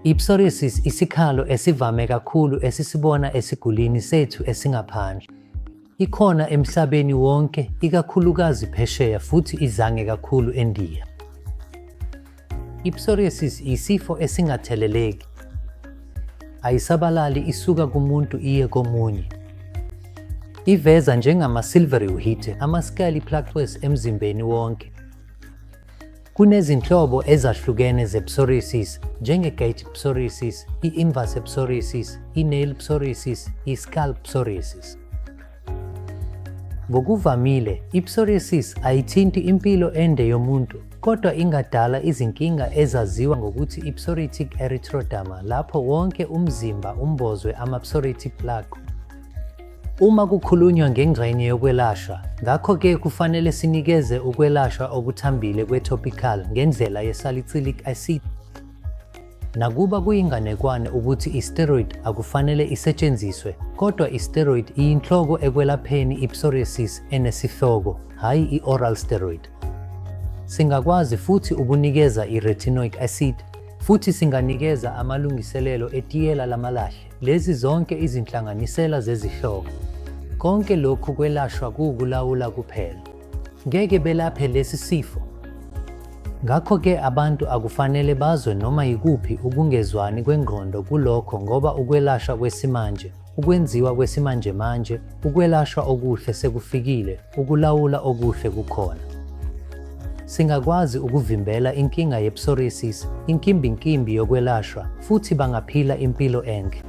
I-psoriasis isikhalo esivame kakhulu esisibona esigulini sethu esingaphandle. Ikhona emhlabeni wonke, ikakhulukazi phesheya futhi izange kakhulu eNdiya. I-psoriasis isifo esingatheleleki. Ayisabalali isuka kumuntu iye komunye. Iveza njengama-silvery uhide, ama-scaly plaques emzimbeni wonke. Kunezinhlobo ezahlukene ze-psoriasis, njenge-gate psoriasis, i-invasive psoriasis, i-nail psoriasis, i-scalp psoriasis. Ngokuvamile, i-psoriasis ayithinti impilo ende yomuntu, kodwa ingadala izinkinga ezaziwa ngokuthi i-psoriatic erythroderma lapho wonke umzimba umbozwe ama-psoriatic plaque. Uma kukhulunywa ngengxenye yokwelashwa, ngakho-ke kufanele sinikeze ukwelashwa okuthambile kwe-topical ngendlela ye-salicylic acid. Nakuba kuyinganekwane ukuthi i-steroid akufanele isetshenziswe, kodwa i-steroid iyinhloko ekwelapheni i-psoriasis enesihloko, hhayi i-oral steroid. Singakwazi futhi ukunikeza i-retinoic acid, futhi singanikeza amalungiselelo etiyela lamalahle. Lezi zonke izinhlanganisela zezihloko. Konke lokhu kwelashwa kuwukulawula kuphela. Ngeke belaphe lesi sifo. Ngakho-ke abantu akufanele bazwe noma yikuphi ukungezwani kwengqondo kulokho ngoba ukwelashwa kwesimanje, ukwenziwa kwesimanjemanje, ukwelashwa okuhle sekufikile, ukulawula okuhle kukhona. Singakwazi ukuvimbela inkinga ye-psoriasis, inkimbinkimbi yokwelashwa, futhi bangaphila impilo ende.